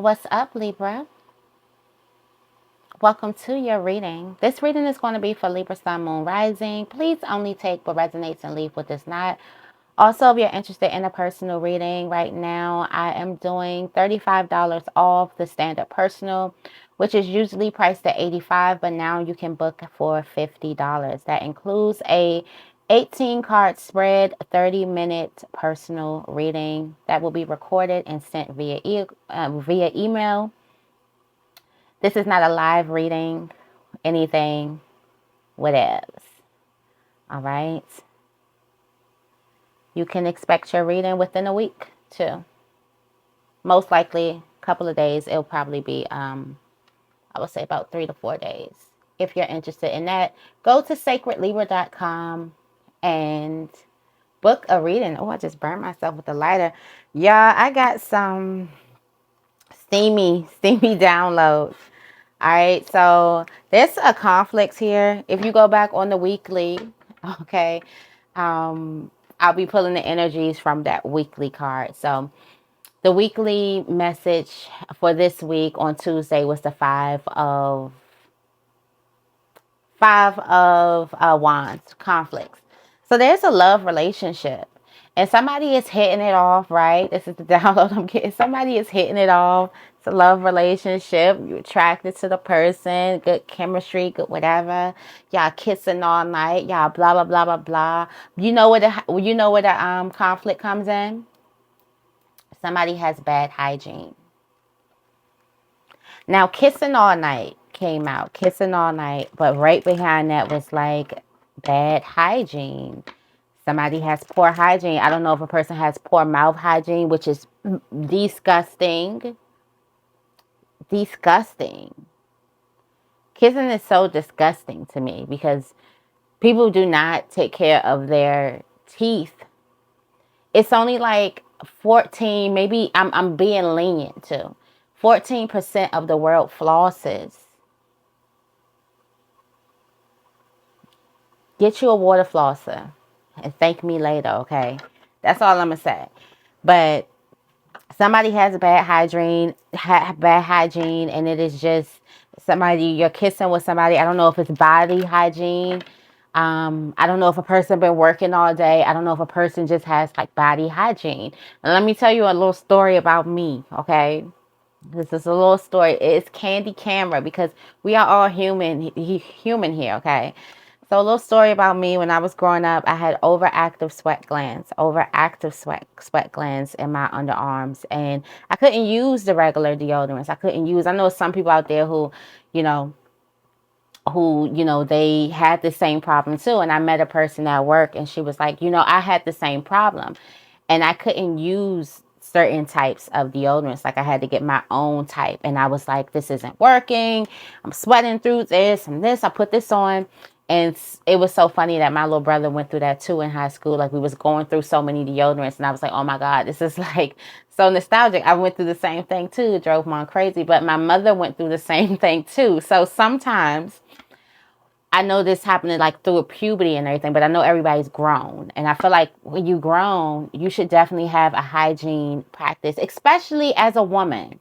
What's up, Libra? Welcome to your reading. This reading is going to be for Libra Sun, Moon, Rising. Please only take what resonates and leave what does not. Also, if you're interested in a personal reading right now, I am doing $35 off the standard personal, which is usually priced at $85, but now you can book for $50. That includes a 18 card spread, 30-minute personal reading that will be recorded and sent via email. This is not a live reading, anything, whatevs. All right. You can expect your reading within a week too. Most likely, a couple of days. It'll probably be, I would say about 3 to 4 days. If you're interested in that, go to sacredlibra.com and book a reading. Oh, I just burned myself with the lighter. Yeah, I got some steamy downloads. All right, so there's a conflict here. If you go back on the weekly, okay, I'll be pulling the energies from that weekly card. So the weekly message for this week on Tuesday was the five of wands, conflicts. So there's a love relationship. And somebody is hitting it off, right? This is the download I'm getting. Somebody is hitting it off. It's a love relationship. You're attracted to the person. Good chemistry, good whatever. Y'all kissing all night. Y'all blah, blah, blah, blah, blah. You know where the conflict comes in? Somebody has bad hygiene. Now, kissing all night came out. Kissing all night. But right behind that was like bad hygiene. Somebody has poor hygiene. I don't know if a person has poor mouth hygiene, which is disgusting. Disgusting. Kissing is so disgusting to me because people do not take care of their teeth. It's only like 14, maybe I'm being lenient too. 14% of the world flosses. Get you a water flosser and thank me later, okay? That's all I'm going to say. But somebody has bad hygiene, and it is just somebody, you're kissing with somebody. I don't know if it's body hygiene. I don't know if a person been working all day. I don't know if a person just has like body hygiene. And let me tell you a little story about me, okay? This is a little story. It's candy camera because we are all human here, okay? So a little story about me. When I was growing up, I had overactive sweat glands in my underarms, and I couldn't use the regular deodorants. I know some people out there you know, they had the same problem too. And I met a person at work, and she was like, I had the same problem, and I couldn't use certain types of deodorants. Like I had to get my own type, and I was like, this isn't working. I'm sweating through this and this. I put this on. And it was so funny that my little brother went through that too in high school. Like we was going through so many deodorants, and I was like, oh my God, this is like so nostalgic. I went through the same thing too. It drove mom crazy, but my mother went through the same thing too. So sometimes I know this happened like through puberty and everything, but I know everybody's grown. And I feel like when you grown, you should definitely have a hygiene practice, especially as a woman.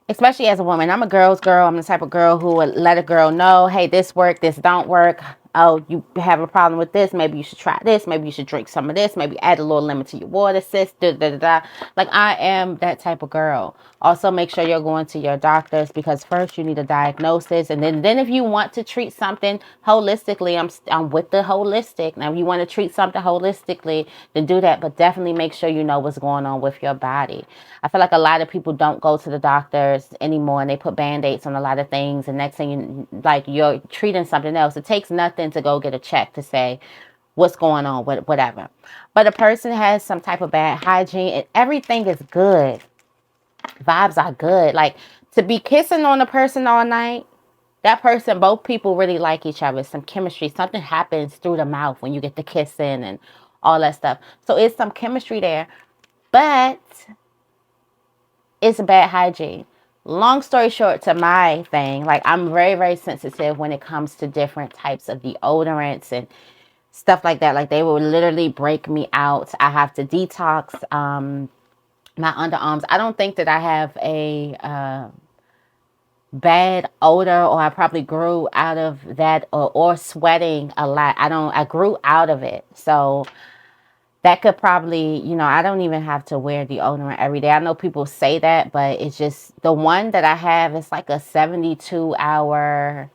Especially as a woman. I'm a girl's girl. I'm the type of girl who would let a girl know, hey, this work, this don't work. Oh, you have a problem with this. Maybe you should try this. Maybe you should drink some of this. Maybe add a little lemon to your water, sis. Da, da, da, da. Like I am that type of girl. Also, make sure you're going to your doctors because first you need a diagnosis. And then if you want to treat something holistically, I'm with the holistic. Now, if you want to treat something holistically, then do that. But definitely make sure you know what's going on with your body. I feel like a lot of people don't go to the doctors anymore, and they put band-aids on a lot of things. And next thing you're treating something else. It takes nothing to go get a check to say what's going on with whatever. But a person has some type of bad hygiene and everything is good. Vibes are good. Like to be kissing on a person all night, that person, both people really like each other. Some chemistry. Something happens through the mouth when you get the kissing and all that stuff. So it's some chemistry there. But it's a bad hygiene. Long story short, to my thing, like I'm very, very sensitive when it comes to different types of deodorants and stuff like that. Like they will literally break me out. I have to detox my underarms. I don't think that I have a bad odor, or I probably grew out of that, or sweating a lot. I grew out of it. So that could probably, I don't even have to wear deodorant every day. I know people say that, but it's just the one that I have, it's like a 72-hour,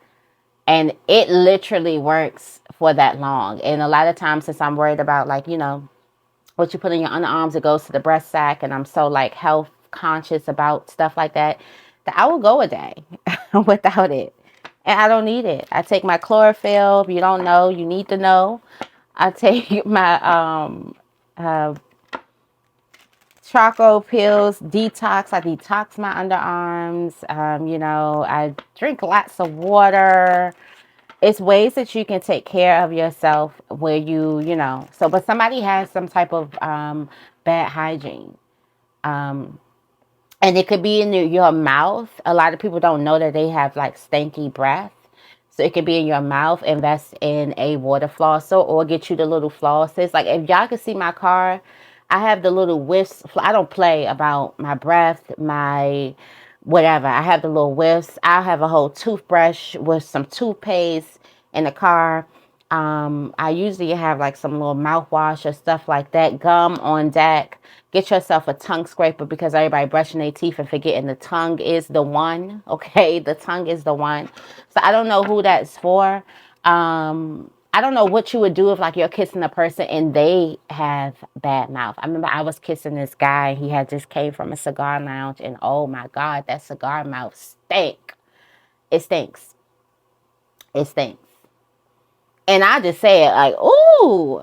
and it literally works for that long. And a lot of times, since I'm worried about, like, what you put in your underarms, it goes to the breast sack, and I'm so like health conscious about stuff like that, that I will go a day without it. And I don't need it. I take my chlorophyll. If you don't know, you need to know. I take my uh, charcoal pills, detox. I detox my underarms. I drink lots of water. It's ways that you can take care of yourself where but somebody has some type of bad hygiene. And it could be in your mouth. A lot of people don't know that they have like stinky breath. So it could be in your mouth. Invest in a water flosser, or get you the little flosses. Like, if y'all can see my car, I have the little whiffs. I don't play about my breath, my whatever. I have the little whiffs. I have a whole toothbrush with some toothpaste in the car. I usually have like some little mouthwash or stuff like that. Gum on deck. Get yourself a tongue scraper, because everybody brushing their teeth and forgetting the tongue is the one. Okay, the tongue is the one. So I don't know who that's for. I don't know what you would do if, like, you're kissing a person and they have bad mouth. I remember I was kissing this guy. He had just came from a cigar lounge, and oh my God, that cigar mouth stink. It stinks. It stinks. And I just say it like, ooh,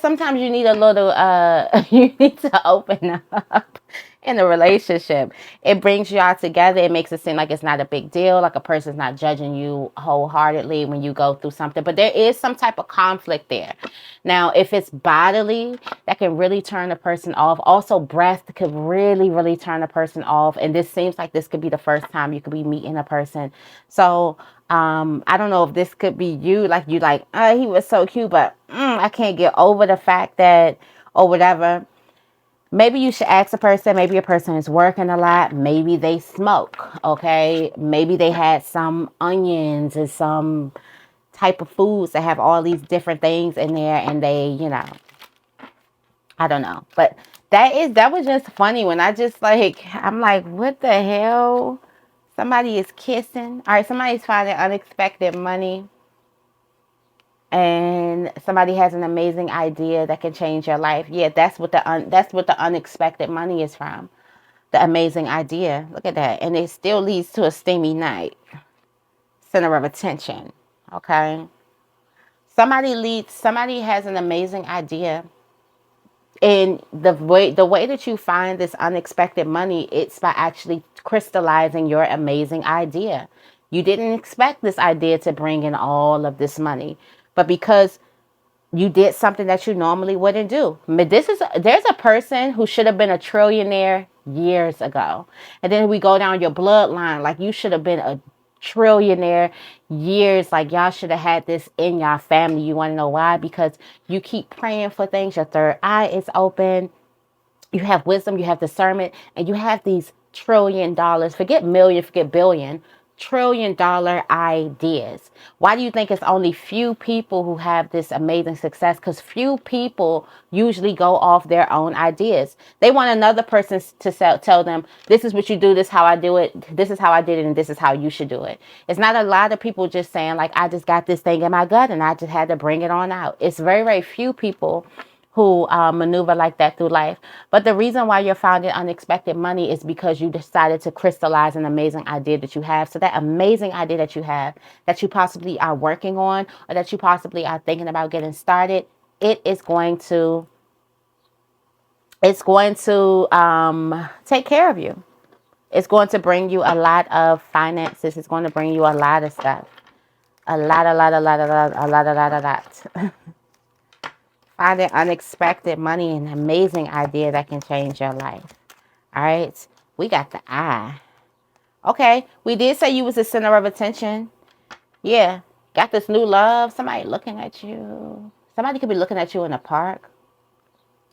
sometimes you need a little, you need to open up in a relationship. It brings y'all together. It makes it seem like it's not a big deal, like a person's not judging you wholeheartedly when you go through something. But there is some type of conflict there. Now, if it's bodily, that can really turn a person off. Also, breath could really, really turn a person off. And this seems like this could be the first time you could be meeting a person. So, I don't know if this could be you, like, he was so cute, but I can't get over the fact that, or whatever. Maybe you should ask a person. Maybe a person is working a lot. Maybe they smoke. Okay. Maybe they had some onions and some type of foods that have all these different things in there, and they, I don't know. But that was just funny when I'm like, what the hell? Somebody is kissing. All right, somebody's finding unexpected money, and somebody has an amazing idea that can change your life. Yeah, that's what the unexpected money is from. The amazing idea. Look at that. And it still leads to a steamy night. Center of attention. Okay. Somebody has an amazing idea. And the way that you find this unexpected money, it's by actually crystallizing your amazing idea. You didn't expect this idea to bring in all of this money, but because you did something that you normally wouldn't do. But there's a person who should have been a trillionaire years ago. And then we go down your bloodline, like, you should have been a trillionaire years, like, y'all should have had this in your family. You want to know why? Because you keep praying for things. Your third eye is open. You have wisdom, you have discernment, and you have these $1 trillion, forget million, forget billion, $1 trillion ideas. Why do you think it's only few people who have this amazing success? Because few people usually go off their own ideas. They want another person to tell them, this is what you do, this is how I do it, this is how I did it, and this is how you should do it. It's not a lot of people just saying, like, I just got this thing in my gut and I just had to bring it on out. It's very, very few people who maneuver like that through life. But the reason why you're finding unexpected money is because you decided to crystallize an amazing idea that you have. So that amazing idea that you have, that you possibly are working on, or that you possibly are thinking about getting started, it's going to take care of you. It's going to bring you a lot of finances. It's going to bring you a lot of stuff. A lot. Finding unexpected money, an amazing idea that can change your life. All right. We got the eye. Okay. We did say you was the center of attention. Yeah. Got this new love. Somebody looking at you. Somebody could be looking at you in the park.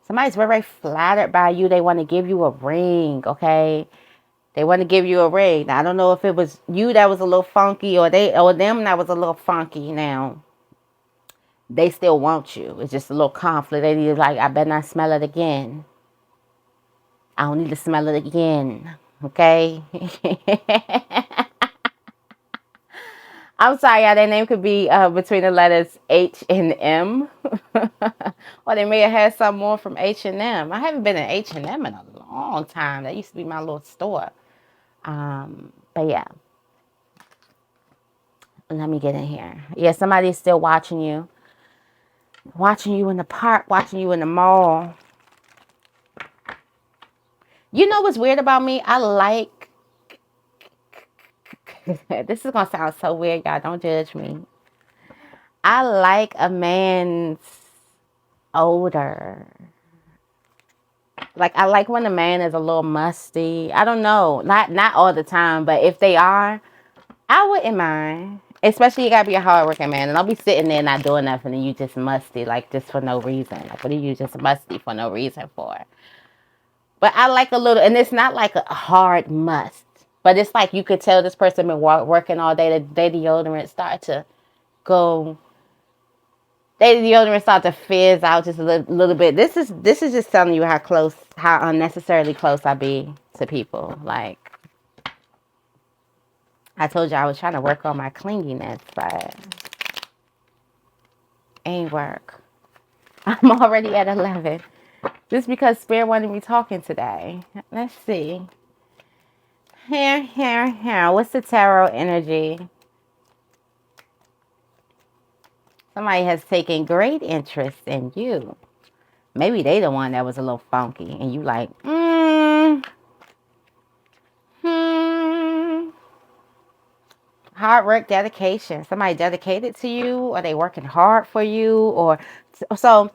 Somebody's very, very flattered by you. They want to give you a ring, okay? They want to give you a ring. Now, I don't know if it was you that was a little funky or them that was a little funky. Now, they still want you. It's just a little conflict. They need like, I better not smell it again. I don't need to smell it again. Okay? I'm sorry, y'all. Their name could be between the letters H and M. Or they may have had some more from H&M. I haven't been in H&M in a long time. That used to be my little store. But yeah. Let me get in here. Yeah, somebody's still watching you. Watching you in the park. Watching you in the mall. You know what's weird about me? I like... This is going to sound so weird, y'all. Don't judge me. I like a man's odor. Like, I like when a man is a little musty. I don't know. Not all the time, but if they are, I wouldn't mind. Especially you gotta be a hardworking man. And I'll be sitting there not doing nothing and you just musty, like just for no reason. Like, what are you just musty for no reason for? But I like a little, and it's not like a hard must. But it's like you could tell this person been working all day. The deodorant start to go. The deodorant start to fizz out just a little bit. This is just telling you how unnecessarily close I be to people. Like, I told you I was trying to work on my clinginess, but ain't work. I'm already at 11. Just because Spirit wanted me talking today. Let's see. Here. What's the tarot energy? Somebody has taken great interest in you. Maybe they the one that was a little funky. And you like, hard work, dedication. Somebody dedicated to you. Are they working hard for you? Or so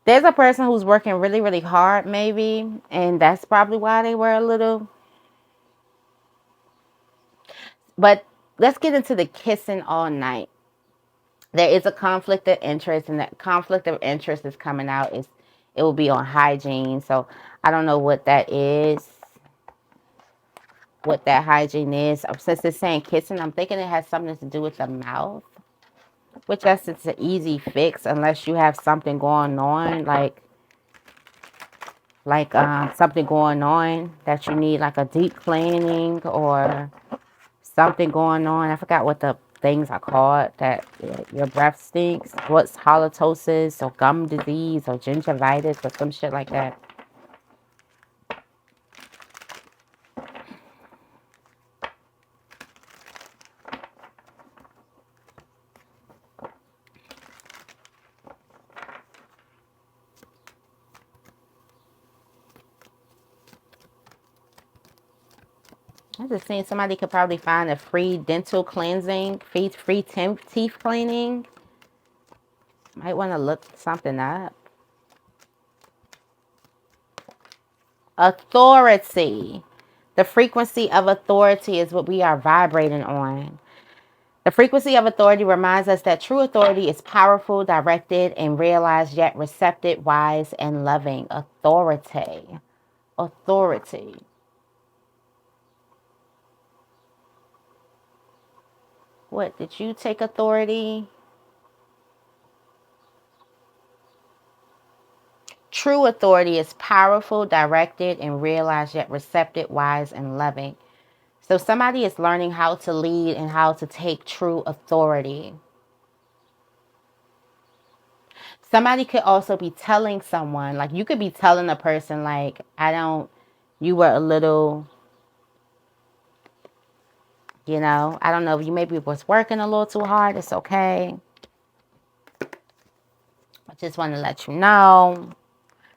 there's a person who's working really, really hard maybe. And that's probably why they were a little. But let's get into the kissing all night. There is a conflict of interest, and that conflict of interest is coming out. It will be on hygiene. So I don't know what that is. What that hygiene is. Since it's saying kissing, I'm thinking it has something to do with the mouth. Which guess it's an easy fix unless you have something going on, like something going on that you need, like a deep cleaning or something going on. I forgot what the things are called that your breath stinks. What's halitosis or gum disease or gingivitis or some shit like that. I just seen somebody could probably find a free dental cleansing, free teeth cleaning. Might want to look something up. Authority. The frequency of authority is what we are vibrating on. The frequency of authority reminds us that true authority is powerful, directed, and realized, yet receptive, wise, and loving. Authority. Authority. What, did you take authority? True authority is powerful, directed, and realized, yet receptive, wise, and loving. So somebody is learning how to lead and how to take true authority. Somebody could also be telling someone, like you could be telling a person, like, you were a little, I don't know if you maybe was working a little too hard. It's okay. I just want to let you know.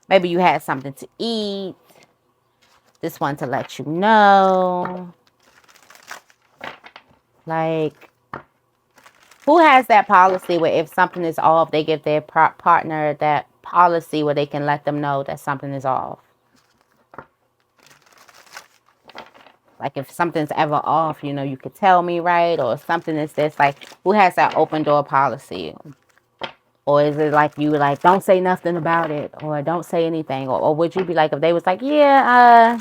Maybe you had something to eat. Just want to let you know. Like, who has that policy where if something is off, they give their partner that policy where they can let them know that something is off? Like, if something's ever off, you could tell me, right? Or something is this, like, who has that open door policy? Or is it like you like, don't say nothing about it, or don't say anything? Or would you be like, if they was like, yeah,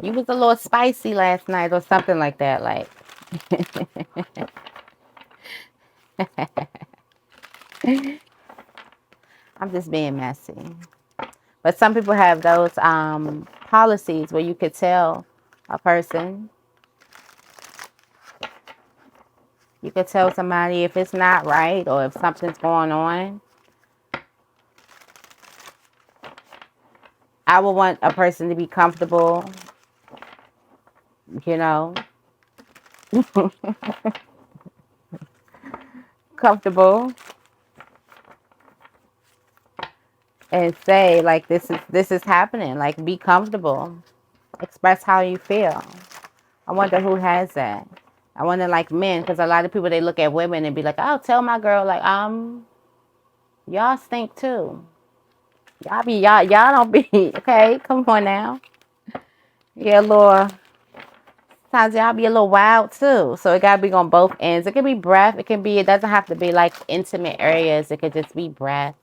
you was a little spicy last night or something like that, like. I'm just being messy. But some people have those policies where you could tell a person, you could tell somebody if it's not right or if something's going on. I would want a person to be comfortable, you know, comfortable, and say like, this is happening. Like, be comfortable, express how you feel. I wonder who has that. I wonder, like, men, because a lot of people, they look at women and be like, "Oh, tell my girl, like, y'all stink too. Y'all don't be okay. Come on now. Yeah, Laura. Sometimes y'all be a little wild too. So it gotta be on both ends. It can be breath. It can be. It doesn't have to be like intimate areas. It could just be breath.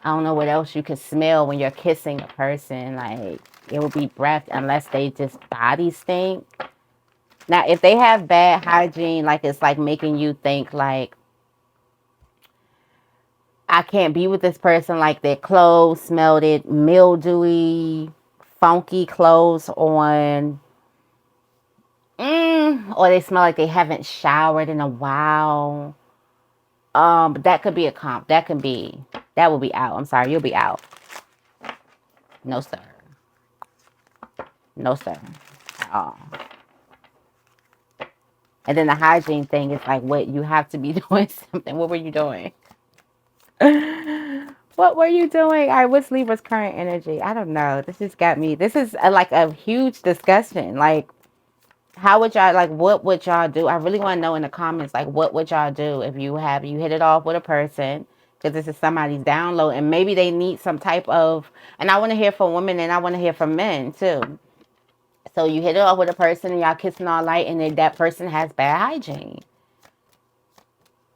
I don't know what else you can smell when you're kissing a person. Like, it would be breath, unless they just body stink. Now, if they have bad hygiene, like it's like making you think like, I can't be with this person, like their clothes smelled it mildewy, funky clothes on, or they smell like they haven't showered in a while. But that could be a comp. That will be out. I'm sorry, you'll be out. No, sir. No, sir. At all. And then the hygiene thing is like, what you have to be doing something. What were you doing? What were you doing? All right, what's Libra's current energy? I don't know. This just got me. This is like a huge discussion. Like, how would y'all, like, what would y'all do? I really want to know in the comments, like, what would y'all do if you hit it off with a person? Because this is somebody's download, and maybe they need some type of, and I want to hear from women, and I want to hear from men too. So you hit it off with a person, and y'all kissing all night, and then that person has bad hygiene.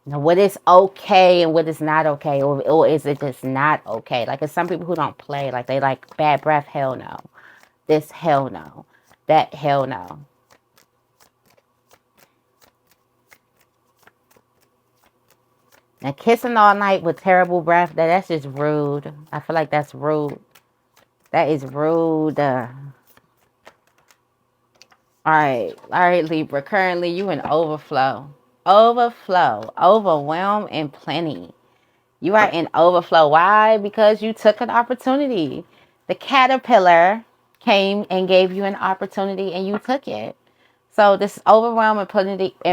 Now, what is okay and what is not okay, or is it just not okay? Like, there's some people who don't play, like they like bad breath. Hell no. This, hell no. That, hell no. And kissing all night with terrible breath, that's just rude. I feel like that's rude. That is rude. All right, Libra. Currently, you in overflow. Overflow. Overwhelm and plenty. You are in overflow. Why? Because you took an opportunity. The caterpillar came and gave you an opportunity and you took it. So this overwhelm and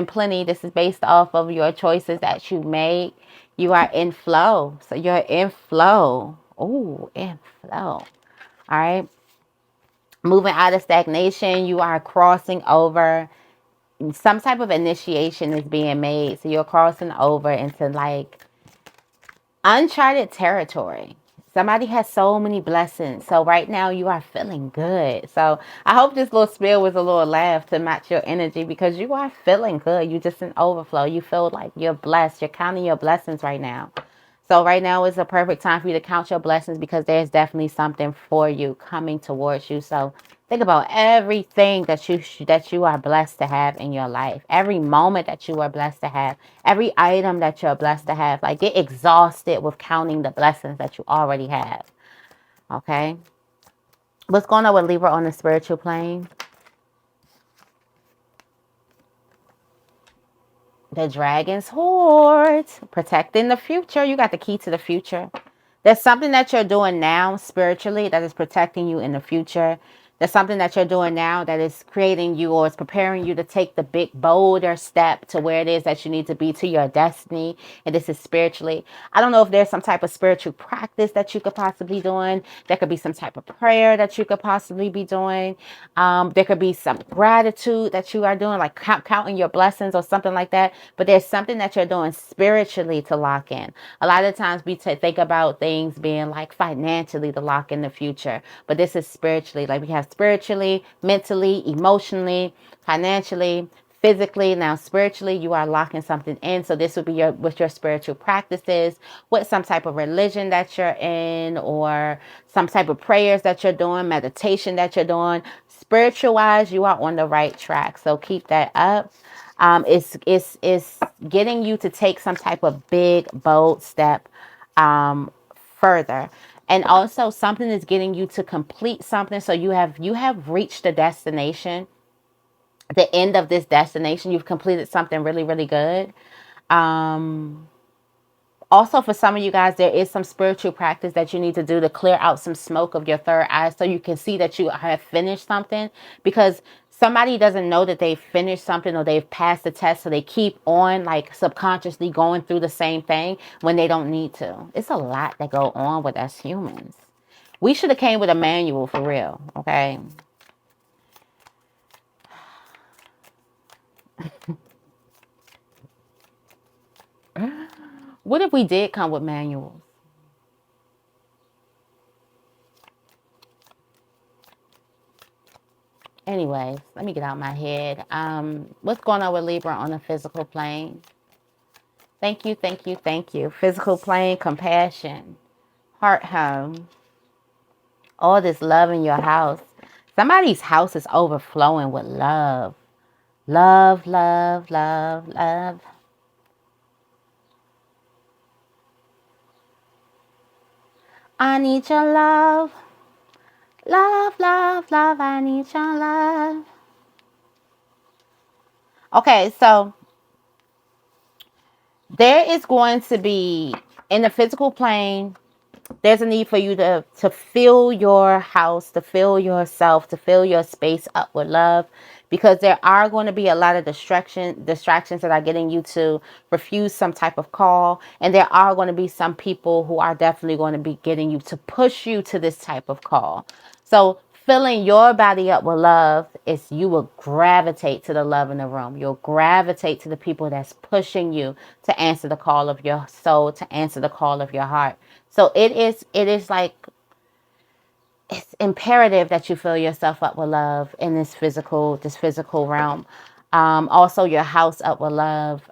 plenty, this is based off of your choices that you made. You are in flow. So you're in flow. Ooh, in flow. All right. Moving out of stagnation, you are crossing over. Some type of initiation is being made. So you're crossing over into like uncharted territory. Somebody has so many blessings. So right now you are feeling good. So I hope this little spill was a little laugh to match your energy, because you are feeling good. You just in overflow. You feel like you're blessed. You're counting your blessings right now. So right now is a perfect time for you to count your blessings, because there's definitely something for you coming towards you. So think about everything that you are blessed to have in your life. Every moment that you are blessed to have. Every item that you're blessed to have. Like, get exhausted with counting the blessings that you already have. Okay? What's going on with Libra on the spiritual plane? The Dragon's Hoard. Protecting the future. You got the key to the future. There's something that you're doing now spiritually that is protecting you in the future. There's something that you're doing now that is creating you, or is preparing you to take the big, bolder step to where it is that you need to be, to your destiny. And this is spiritually. I don't know if there's some type of spiritual practice that you could possibly be doing. There could be some type of prayer that you could possibly be doing. There could be some gratitude that you are doing, like counting your blessings or something like that. But there's something that you're doing spiritually to lock in. A lot of times we think about things being like financially to lock in the future, but this is spiritually. Like, we have spiritually, mentally, emotionally, financially, physically. Now spiritually, you are locking something in. So this would be your with your spiritual practices, with some type of religion that you're in, or some type of prayers that you're doing, meditation that you're doing. Spiritual wise, you are on the right track. So keep that up. It's getting you to take some type of big, bold step further. And also something is getting you to complete something. So you have reached the destination, the end of this destination. You've completed something really, really good. Um, Also, for some of you guys, there is some spiritual practice that you need to do to clear out some smoke of your third eye so you can see that you have finished something, because somebody doesn't know that they've finished something or they've passed the test, so they keep on like subconsciously going through the same thing when they don't need to. It's a lot that go on with us humans. We should have came with a manual for real, okay? What if we did come with manuals? Anyways, let me get out my head. What's going on with Libra on the physical plane? Thank you, thank you, thank you. Physical plane, compassion, heart home, all this love in your house. Somebody's house is overflowing with love. Love, love, love, love. I need your love. Love, love, love. I need your love. Okay, so there is going to be, in the physical plane, there's a need for you to fill your house, to fill yourself, to fill your space up with love, because there are going to be a lot of distractions that are getting you to refuse some type of call, and there are going to be some people who are definitely going to be getting you to push you to this type of call. So filling your body up with love is, you will gravitate to the love in the room. You'll gravitate to the people that's pushing you to answer the call of your soul, to answer the call of your heart. So it is like, it's imperative that you fill yourself up with love in this physical realm. Also your house up with love.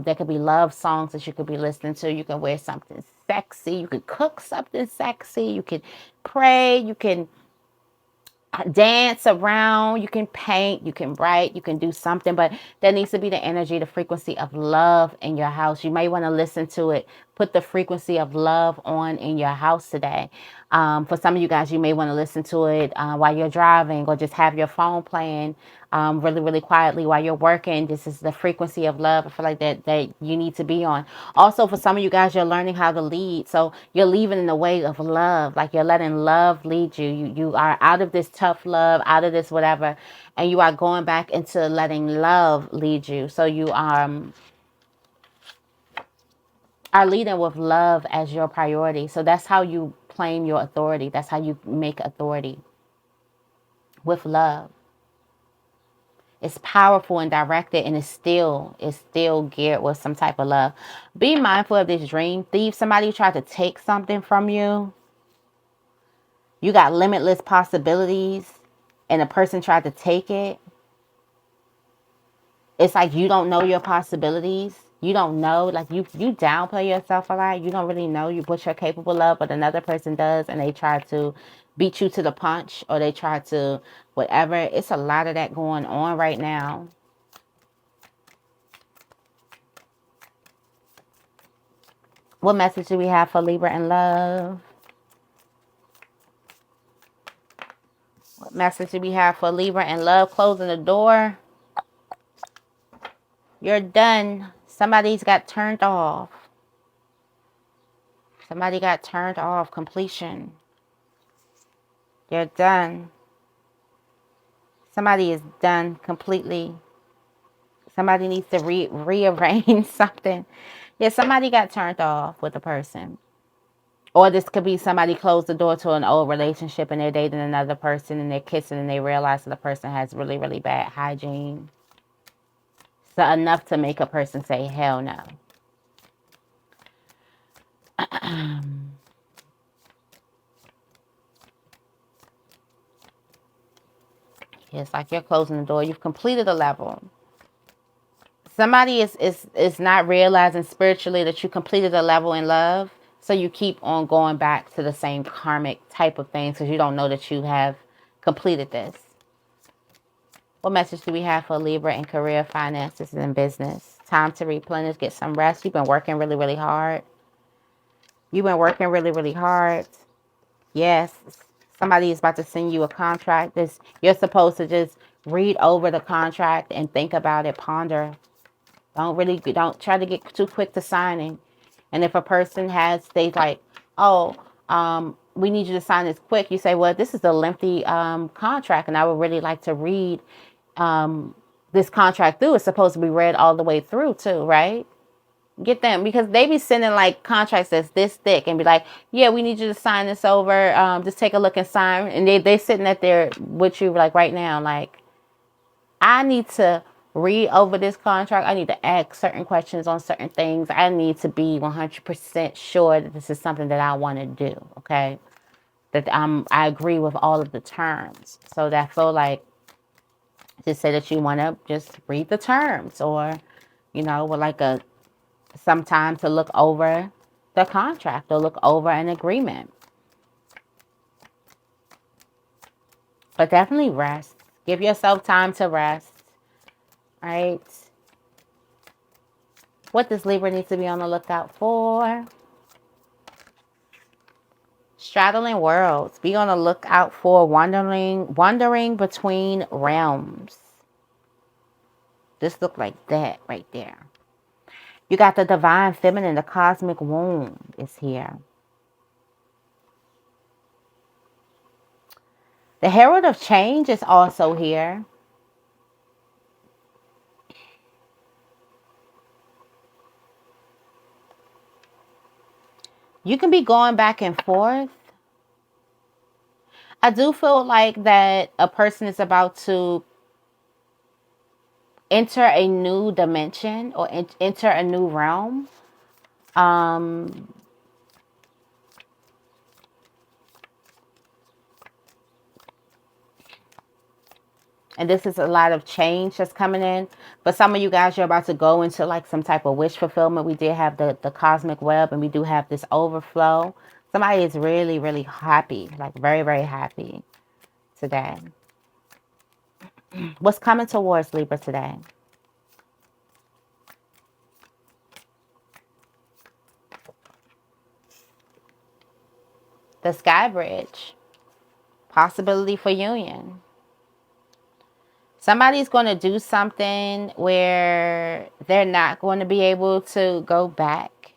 There could be love songs that you could be listening to. You can wear something sexy. You could cook something sexy. You can pray. You can dance around, you can paint, you can write, you can do something, but there needs to be the energy, the frequency of love in your house. You may want to listen to it. Put the frequency of love on in your house today. For some of you guys, you may want to listen to it while you're driving, or just have your phone playing really, really quietly while you're working. This is the frequency of love. I feel like that you need to be on. Also, for some of you guys, you're learning how to lead. So you're leaving in the way of love. Like, you're letting love lead you. You are out of this tough love, out of this whatever, and you are going back into letting love lead you. So you are leading with love as your priority. So that's how you claim your authority. That's how you make authority, with love. It's powerful and directed, and it's still geared with some type of love. Be mindful of this dream thief. Somebody tried to take something from you. You got limitless possibilities, and a person tried to take it. It's like you don't know your possibilities. You don't know, like you downplay yourself a lot. You don't really know what you're capable of, but another person does, and they try to beat you to the punch, or they try to whatever. It's a lot of that going on right now. What message do we have for Libra in love? What message do we have for Libra in love? Closing the door. You're done. Somebody's got turned off. Somebody got turned off. Completion. You're done. Somebody is done completely. Somebody needs to rearrange something. Yeah, somebody got turned off with a person. Or this could be somebody closed the door to an old relationship, and they're dating another person, and they're kissing, and they realize that the person has really, really bad hygiene. So enough to make a person say, hell no. It's like you're closing the door. You've completed a level. Somebody is not realizing spiritually that you completed a level in love. So you keep on going back to the same karmic type of things because you don't know that you have completed this. What message do we have for Libra in career, finances, and business? Time to replenish, get some rest. You've been working really, really hard. You've been working really, really hard. Yes. Somebody is about to send you a contract. You're supposed to just read over the contract and think about it, ponder. Don't try to get too quick to signing. And if a person stays like, oh, we need you to sign this quick, you say, well, this is a lengthy contract, and I would really like to read this contract through. It's supposed to be read all the way through too, right? Get them, because they be sending like contracts that's this thick and be like, yeah, we need you to sign this over. Just take a look and sign. And they sitting at there with you like right now, like, I need to read over this contract. I need to ask certain questions on certain things. I need to be 100% sure that this is something that I want to do. Okay. That I agree with all of the terms. So that I feel like, just say that you want to just read the terms, or, with like some time to look over the contract or look over an agreement. But definitely rest. Give yourself time to rest. Right? What does Libra need to be on the lookout for? Straddling worlds. Be on the lookout for wandering between realms. This look like that right there. You got the divine feminine, the cosmic womb is here. The herald of change is also here. You can be going back and forth. I do feel like that a person is about to enter a new dimension or enter a new realm. And this is a lot of change that's coming in. But some of you guys, you're about to go into like some type of wish fulfillment. We did have the cosmic web, and we do have this overflow. Somebody is really, really happy, like very, very happy today. What's coming towards Libra today? The sky bridge. Possibility for union. Somebody's going to do something where they're not going to be able to go back.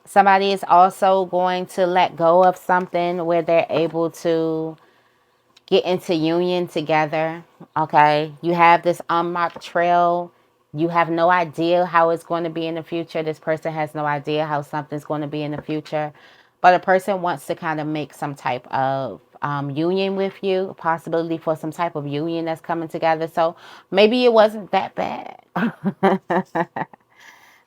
Somebody is also going to let go of something where they're able to get into union together. Okay. You have this unmarked trail. You have no idea how it's going to be in the future. This person has no idea how something's going to be in the future. But a person wants to kind of make some type of union with you, a possibility for some type of union that's coming together. So maybe it wasn't that bad.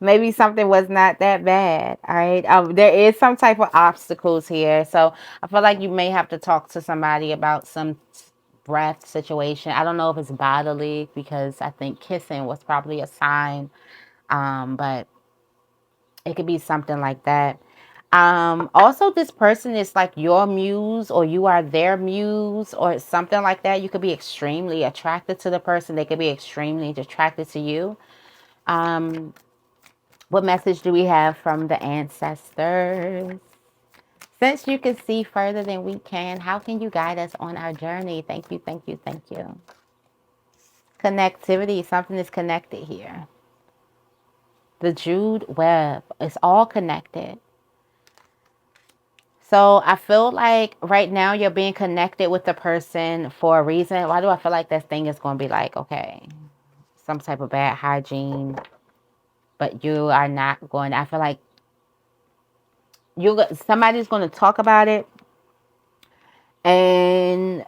Maybe something was not that bad. All right. There is some type of obstacles here. So I feel like you may have to talk to somebody about some breath situation. I don't know if it's bodily, because I think kissing was probably a sign. But it could be something like that. Also, this person is like your muse, or you are their muse, or something like that. You could be extremely attracted to the person. They could be extremely attracted to you. What message do we have from the ancestors? Since you can see further than we can, how can you guide us on our journey? Thank you, thank you, thank you. Connectivity. Something is connected here. The Jewed web. It's all connected. So I feel like right now you're being connected with the person for a reason. Why do I feel like this thing is going to be like, okay, some type of bad hygiene, but you are not going, I feel like somebody's going to talk about it, and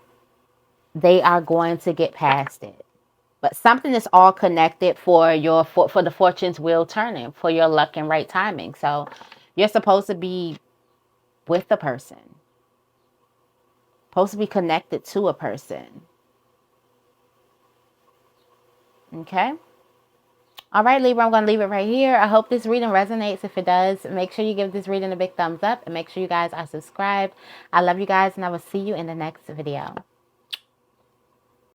they are going to get past it. But something is all connected for the fortune's wheel turning, for your luck and right timing. So you're supposed to be with the person. Supposed to be connected to a person. Okay. All right, Libra, I'm going to leave it right here. I hope this reading resonates. If it does, make sure you give this reading a big thumbs up and make sure you guys are subscribed. I love you guys, and I will see you in the next video.